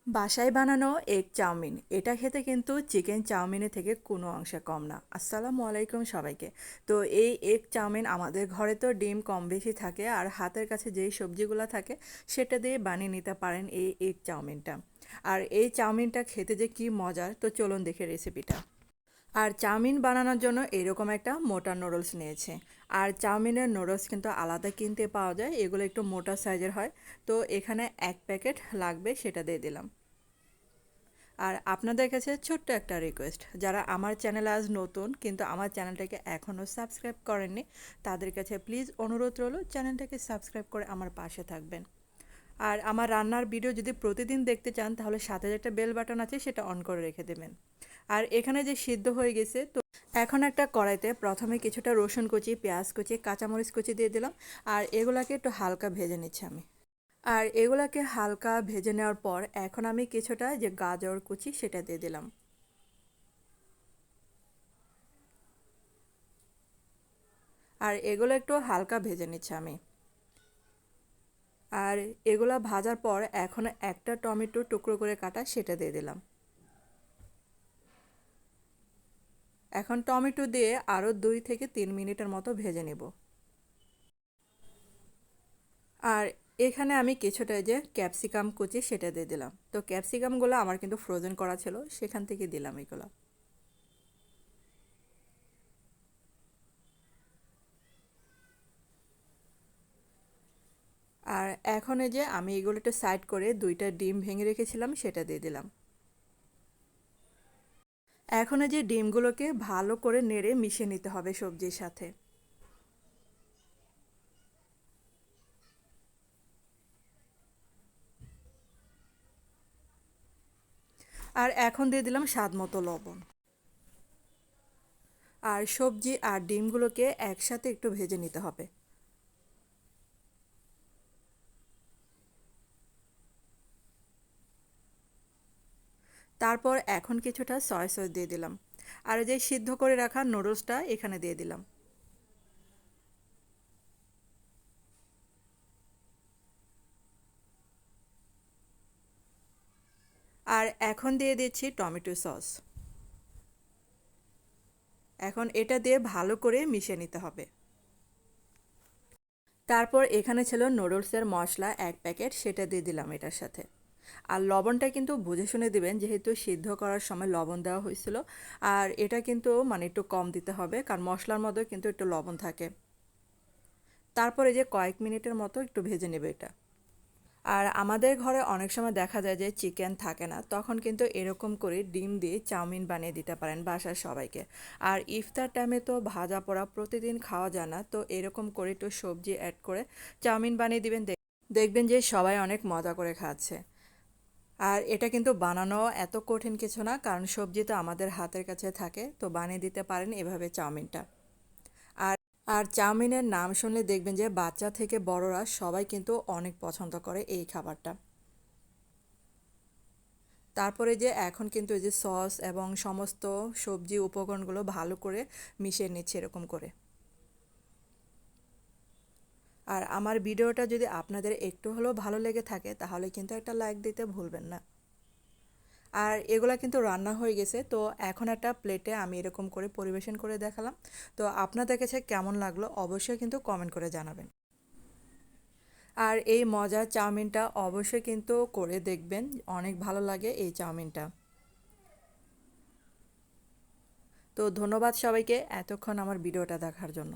বাসায় বানানো egg chowmein এটা খেতে কিন্তু চিকেন চাউমিনের থেকে কোনো অংশে কম না। আসসালামু আলাইকুম সবাইকে। তো এই এগ চাউমিন আমাদের ঘরে তো ডিম কম বেশি থাকে, আর হাতের কাছে যেই সবজিগুলো থাকে সেটা দিয়ে বানিয়ে নিতে পারেন এই এগ চাউমিনটা। আর এই চাউমিনটা খেতে যে কি মজার, তো চলুন দেখে রেসিপিটা। আর চাউমিন বানানোর জন্য এরকম একটা মোটা নুডলস নিয়েছে। আর চাউমিনের নুডলস কিন্তু আলাদা কিনতে পাওয়া যায়, এগুলো একটু মোটা সাইজের হয়। তো এখানে 1 প্যাকেট লাগবে, সেটা দিয়ে দিলাম। আর আপনাদের কাছে ছোট্ট একটা রিকোয়েস্ট, যারা আমার চ্যানেলে আজ নতুন কিন্তু আমার চ্যানেলটাকে এখনও সাবস্ক্রাইব করেননি, তাদের কাছে প্লিজ অনুরোধ রইল চ্যানেলটাকে সাবস্ক্রাইব করে আমার পাশে থাকবেন। আর আমার রান্নার ভিডিও যদি প্রতিদিন দেখতে চান তাহলে সাথে যে একটা বেল বাটন আছে সেটা অন করে রেখে দেবেন। আর এখানে যে সিদ্ধ হয়ে গেছে, তো এখন একটা কড়াইতে প্রথমে কিছুটা রসুন কুচি, পেঁয়াজ কুচি, কাঁচামরিচ কুচি দিয়ে দিলাম। আর এগুলাকে একটু হালকা ভেজে নিচ্ছি আমি। আর এগুলাকে হালকা ভেজে নেওয়ার পর এখন আমি কিছুটা যে গাজর কুচি সেটা দিয়ে দিলাম। আর এগুলো একটু হালকা ভেজে নিচ্ছি আমি। আর এগুলা ভাজার পর এখন একটা টমেটো টুকরো করে কাটা সেটা দিয়ে দিলাম। এখন টমেটো দিয়ে আরও 2 থেকে 3 মিনিটের মতো ভেজে নেব। আর এখানে আমি কিছুটা যে ক্যাপসিকাম কুচি সেটা দিয়ে দিলাম। তো ক্যাপসিকামগুলো আমার কিন্তু ফ্রোজেন করা ছিল, সেখান থেকে দিলাম এগুলো। আর এখন এই যে আমি এগুলো একটু সাইড করে 2টা ডিম ভেঙে রেখেছিলাম সেটা দিয়ে দিলাম। এখন এই যে ডিমগুলোকে ভালো করে নেড়ে মিশিয়ে নিতে হবে সবজির সাথে। আর এখন দিয়ে দিলাম স্বাদ মতো লবণ। আর সবজি আর ডিমগুলোকে একসাথে একটু ভেজে নিতে হবে। তারপর এখন কিছুটা সয়া সস দিয়ে দিলাম। আর যে সিদ্ধ করে রাখা নুডলসটা এখানে দিয়ে দিলাম। আর এখন দিয়ে দিচ্ছি টমেটো সস। এখন এটা দিয়ে ভালো করে মিশিয়ে নিতে হবে। তারপর এখানে ছিল নুডলসের মশলা 1 প্যাকেট, সেটা দিয়ে দিলাম এটার সাথে। আর লবণটা কিন্তু বুঝে শুনে দিবেন, যেহেতু সিদ্ধ করার সময় লবণ দেওয়া হয়েছিল। আর এটা কিন্তু মানে একটু কম দিতে হবে, কারণ মশলার মধ্যে কিন্তু একটু লবণ থাকে। তারপরে যে কয়েক মিনিটের মতো একটু ভেজে নেবে এটা। আর আমাদের ঘরে অনেক সময় দেখা যায় যে চিকেন থাকে না, তখন কিন্তু এরকম করে ডিম দিয়ে চাউমিন বানিয়ে দিতে পারেন বাসার সবাইকে। আর ইফতার টাইমে তো ভাজা পোড়া প্রতিদিন খাওয়া যায় না, তো এরকম করে একটু সবজি অ্যাড করে চাউমিন বানিয়ে দিবেন, দেখবেন যে সবাই অনেক মজা করে খাচ্ছে। আর এটা কিন্তু বানানো এত কঠিন কিছু না, কারণ সবজি তো আমাদের হাতের কাছে থাকে, তো বানিয়ে দিতে পারেন এভাবে চাউমিনটা। আর আর চাউমিনের নাম শুনলে দেখবেন যে বাচ্চা থেকে বড়রা সবাই কিন্তু অনেক পছন্দ করে এই খাবারটা। তারপরে যে এখন কিন্তু এই যে সস এবং সমস্ত সবজি উপকরণগুলো ভালো করে মিশিয়ে নিচ্ছে এরকম করে। আর আমার ভিডিওটা যদি আপনাদের একটু হলেও ভালো লেগে থাকে তাহলে কিন্তু একটা লাইক দিতে ভুলবেন না। আর এগুলা কিন্তু রান্না হয়ে গেছে, তো এখন একটা প্লেটে আমি এরকম করে পরিবেশন করে দেখালাম। তো আপনাদের কাছে কেমন লাগলো অবশ্যই কিন্তু কমেন্ট করে জানাবেন। আর এই মজার চাউমিনটা অবশ্যই কিন্তু করে দেখবেন, অনেক ভালো লাগে এই চাউমিনটা। তো ধন্যবাদ সবাইকে এতক্ষণ আমার ভিডিওটা দেখার জন্য।